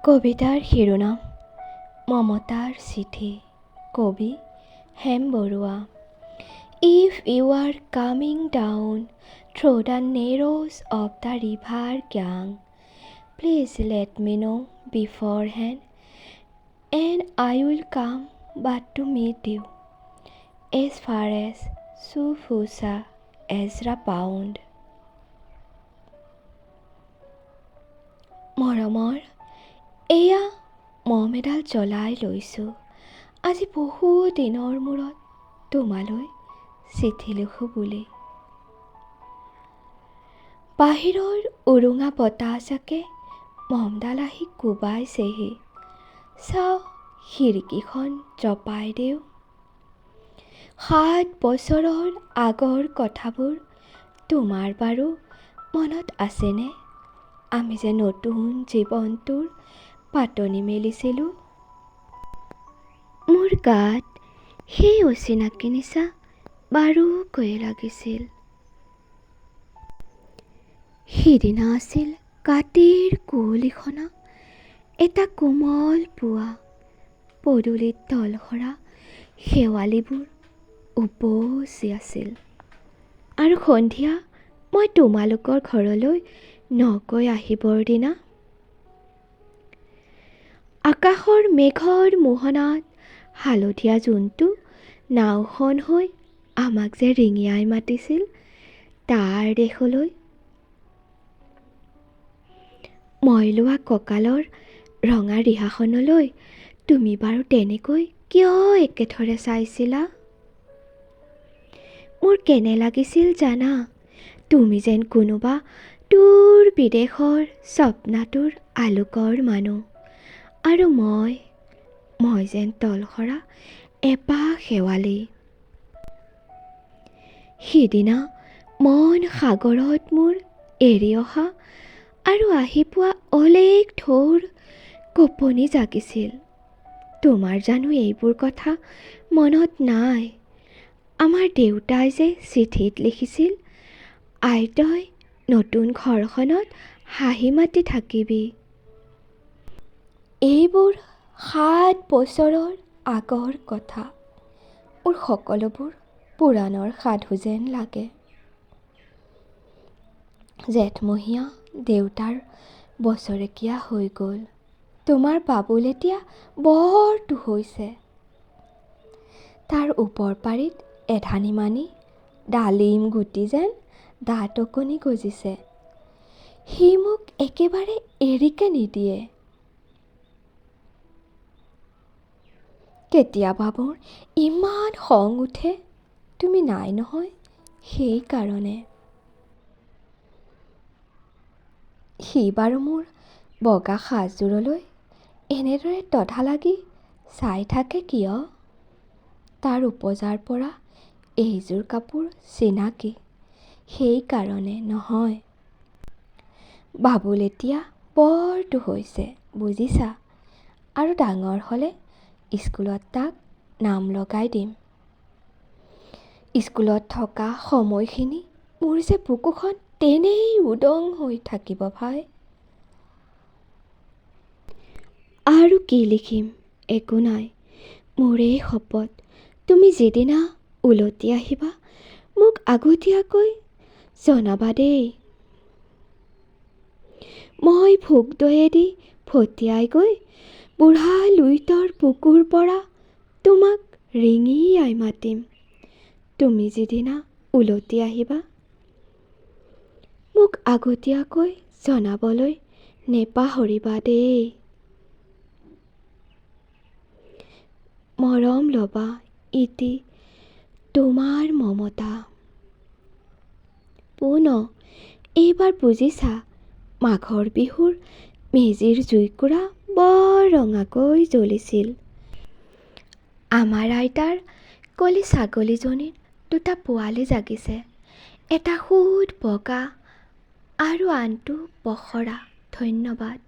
কবিতাৰ শিৰোনাম মমতাৰ চিঠি, কবি Hem Barua. If you are coming down through the narrows of the river Gang, please let me know beforehand, and I will come but to meet you as far as Sufusa Ezra Pound. মৰমৰ, এয়া মম এডাল জ্বলাই লৈছোঁ। আজি বহু দিনৰ মূৰত তোমালৈ চিঠি লিখোঁ বুলি। বাহিৰৰ উৰুঙা বতাহজাকে মমডাল আহি কোবাইছেহি। চাওঁ খিৰিকীখন জপাই দিওঁ। 7 বছৰৰ আগৰ কথাবোৰ তোমাৰ বাৰু মনত আছেনে? আমি যে নতুন জীৱনটোৰ পাতনি মেলিছিলোঁ। মোৰ গাত সেই অচিনাকি নিচা বাৰুকৈয়ে লাগিছিল। সিদিনা আছিল কাতিৰ কুঁৱলীখনা, এটা কোমল পুৱা। পদূলিত তলসৰা শেৱালিবোৰ উপচি আছিল। আৰু সন্ধিয়া মই তোমালোকৰ ঘৰলৈ নগৈ আহিবৰ দিনা আকাশৰ মেঘৰ মোহনাত হালধীয়া জোনটো নাওখন হৈ আমাক যে ৰিঙিয়াই মাতিছিল তাৰ দেশলৈ। মই লোৱা কঁকালৰ ৰঙা ৰিহাখনলৈ তুমি বাৰু তেনেকৈ কিয় একেথৰে চাইছিলা? মোৰ কেনে লাগিছিল জানা? তুমি যেন কোনোবা দূৰ বিদেশৰ স্বপ্নাতুৰ আলোকৰ মানুহ, আৰু মই যেন তলসৰা এপাহ শেৱালি। সিদিনা মন সাগৰত মোৰ এৰি অহা আৰু আহি পোৱা অলেখ ঢৌৰ কঁপনি জাগিছিল। তোমাৰ জানো এইবোৰ কথা মনত নাই? আমাৰ দেউতাই যে চিঠিত লিখিছিল, আইতই নতুন ঘৰখনত হাঁহি মাতি থাকিবি। এইবোৰ 7 বছৰৰ আগৰ কথা। মোৰ সকলোবোৰ পুৰাণৰ সাধু যেন লাগে। জেঠমহীয়া দেউতাৰ বছৰেকীয়া হৈ গ'ল। তোমাৰ বাবুল এতিয়া বৰটো হৈছে। তাৰ ওপৰ পাৰিত এধানিমানি ডালিম গুটি যেন দাঁত অকণি গজিছে। সি মোক একেবাৰে এৰিকে নিদিয়ে। কেতিয়াবা মোৰ ইমান খং উঠে, তুমি নাই নহয় সেইকাৰণে। সি বাৰু মোৰ বগা সাজযোৰলৈ এনেদৰে তধা লাগি চাই থাকে কিয়? তাৰ উপজাৰ পৰা এইযোৰ কাপোৰ চিনাকি, সেইকাৰণে নহয়। বাবুল এতিয়া বৰটো হৈছে বুজিছা, আৰু ডাঙৰ হ'লে স্কুলত তাক নাম লগাই দিম। স্কুলত থকা সময়খিনি মোৰ যে বুকুখন তেনেই উদং হৈ থাকিব ভাই। আৰু কি লিখিম? একো নাই। মোৰেই শপত, তুমি যিদিনা উলটি আহিবা মোক আগতীয়াকৈ জনাবা দেই। মই ভোগদৈয়েদি ফটিয়াই গৈ বুঢ়া লুইতৰ বুকুৰ পৰা তোমাক ৰিঙিয়াই মাতিম। তুমি যিদিনা উলটি আহিবা মোক আগতীয়াকৈ জনাবলৈ নেপাহৰিবা দেই। মৰম ল'বা ইতি তোমাৰ মমতা। পুন এইবাৰ বুজিছা, মাঘৰ বিহুৰ মেজিৰ জুইকুৰা বৰ ৰঙাকৈ জ্বলিছিল। আমাৰ আইতাৰ কলি ছাগলীজনীৰ 2টা পোৱালি জাগিছে, এটা শুদ বগা আৰু আনটো পখৰা। ধন্যবাদ।